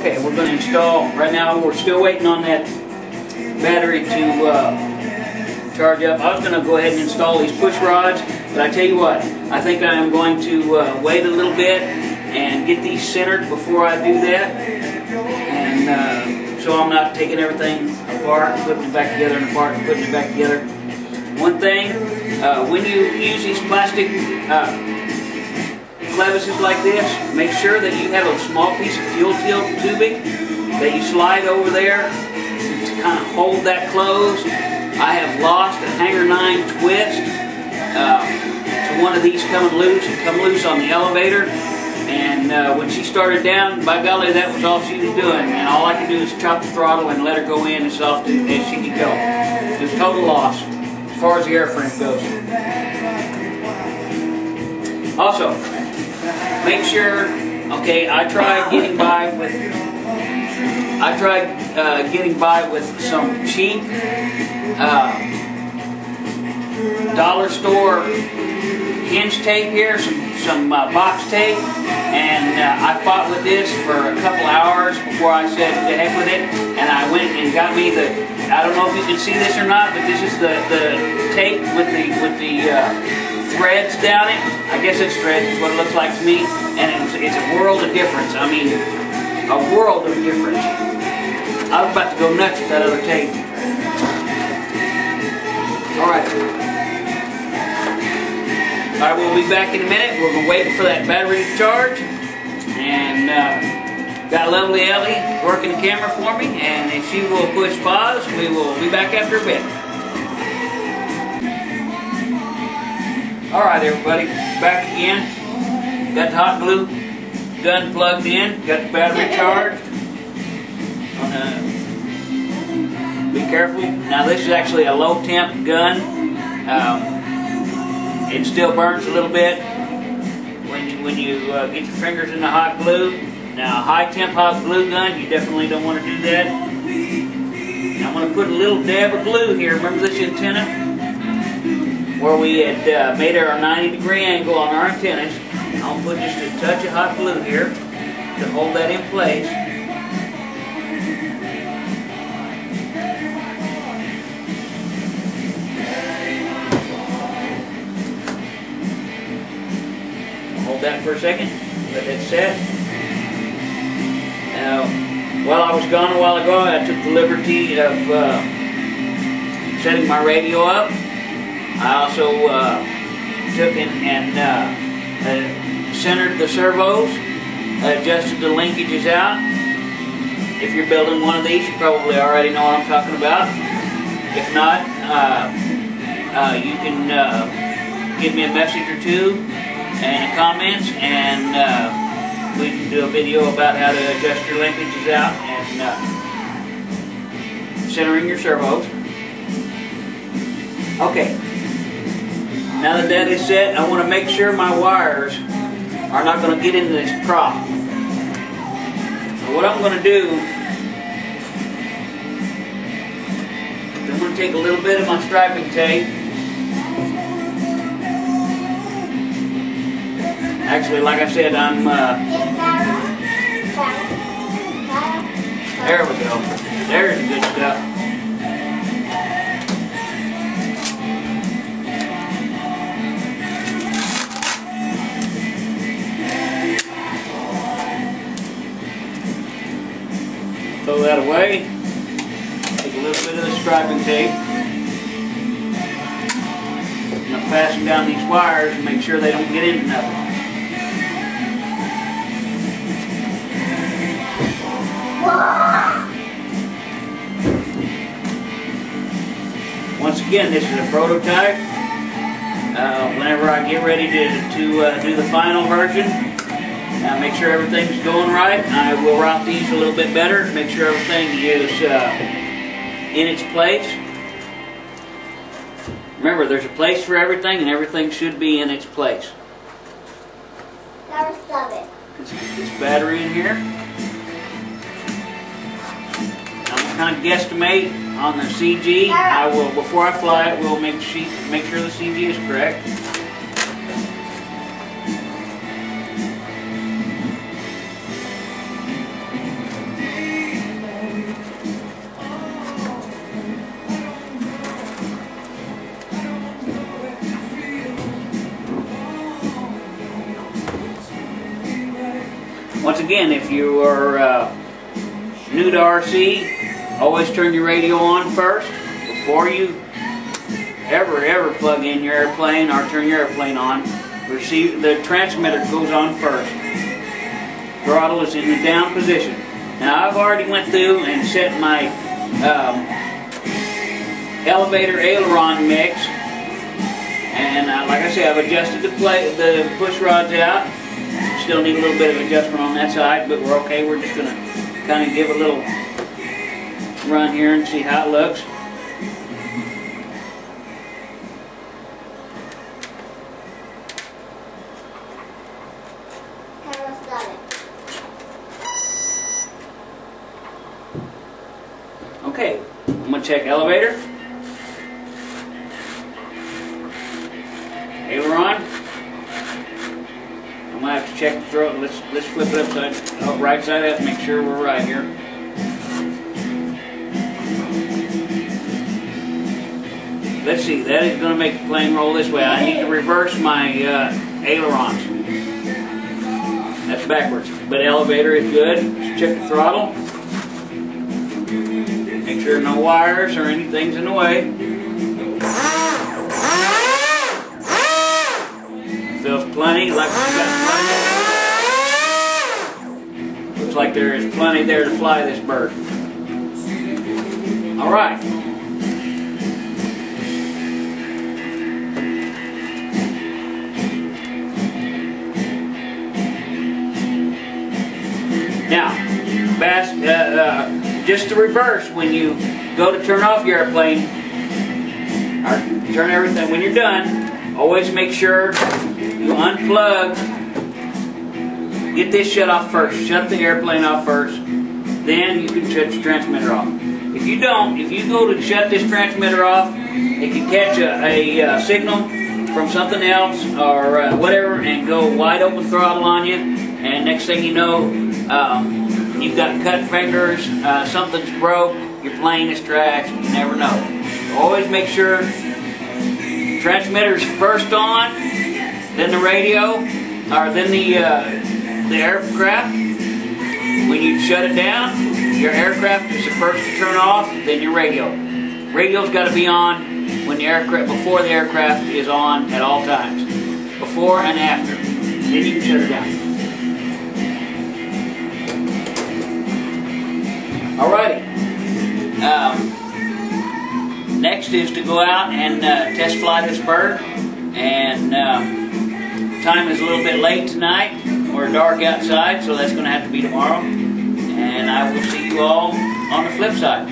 Okay, we're going to install, right now we're still waiting on that battery to charge up. I was going to go ahead and install these push rods, but I tell you what, I think I am going to wait a little bit and get these centered before I do that. And so I'm not taking everything apart, putting it back together and apart and putting it back together. One thing, when you use these plastic clevises like this, make sure that you have a small piece of fuel tubing that you slide over there to kind of hold that closed. I have lost a hanger 9 twist to one of these coming loose. It come loose on the elevator, and when she started down, by golly, that was all she was doing. And all I could do is chop the throttle and let her go in as soft as she could go. It was total loss as far as the airframe goes. Also, make sure, okay, I tried getting by with some cheap dollar store hinge tape here, some box tape, and I fought with this for a couple hours before I said to heck with it, and I went and got me the, I don't know if you can see this or not, but this is the tape with the threads down it. I guess it's threads is what it looks like to me, and it's a world of difference. I mean, a world of difference. I was about to go nuts with that other tape. Alright. I will be back in a minute. We're going to wait for that battery to charge. And got lovely Ellie working the camera for me, and if she will push pause, we will be back after a bit. Alright everybody, back again. Got the hot glue gun plugged in, got the battery charged. Be careful. Now this is actually a low temp gun. It still burns a little bit when you get your fingers in the hot glue. Now high temp hot glue gun, you definitely don't want to do that. Now, I'm going to put a little dab of glue here. Remember this antenna? Where we had made our 90-degree angle on our antennas. I'll put just a touch of hot glue here to hold that in place. Hold that for a second. Let that set. Now, while I was gone a while ago, I took the liberty of setting my radio up. I also took and centered the servos, adjusted the linkages out. If you're building one of these, you probably already know what I'm talking about. If not, you can give me a message or two and comments, and we can do a video about how to adjust your linkages out and centering your servos. Okay. Now that that is set, I want to make sure my wires are not going to get into this prop. So what I'm going to do is I'm going to take a little bit of my striping tape. Actually, like I said, there we go. There's the good stuff. Throw that away. Take a little bit of the striping tape. I'm going to fasten down these wires and make sure they don't get into nothing. Once again, this is a prototype. Whenever I get ready to do the final version, make sure everything's going right. I will route these a little bit better, make sure everything is in its place. Remember, there's a place for everything, and everything should be in its place. Let's stop it. Let's get this battery in here. I'm going to kind of guesstimate on the CG. I will, before I fly it, we'll make sure the CG is correct. Once again, if you are new to RC, always turn your radio on first before you ever plug in your airplane or turn your airplane on. The transmitter goes on first. Throttle is in the down position. Now I've already went through and set my elevator aileron mix, and like I said, I've adjusted the push rods out. Still need a little bit of adjustment on that side, but we're okay. We're just going to kind of give a little run here and see how it looks. Okay, I'm going to check elevator, aileron. I'm going to have to check the throttle. Let's flip it upside, right side up, make sure we're right here. Let's see, that is going to make the plane roll this way. I need to reverse my ailerons. That's backwards, but elevator is good. Let's check the throttle. Make sure no wires or anything's in the way. Feels plenty, like we've got plenty. Looks like there is plenty there to fly this bird. Alright. Now, just to reverse, when you go to turn off your airplane, or turn everything, when you're done, always make sure you unplug, get this shut off first, shut the airplane off first, then you can shut the transmitter off. If you don't, if you go to shut this transmitter off, it can catch a signal from something else or whatever and go wide open throttle on you, and next thing you know, you've got cut fingers, something's broke, your plane is trashed, you never know. So always make sure transmitter's first on, then the radio, or then the aircraft. When you shut it down, your aircraft is the first to turn off, then your radio. Radio's got to be on when the aircraft, before the aircraft is on at all times. Before and after. Then you can shut it down. Alrighty. Next is to go out and test fly this bird. And time is a little bit late tonight. We're dark outside, so that's going to have to be tomorrow. And I will see you all on the flip side.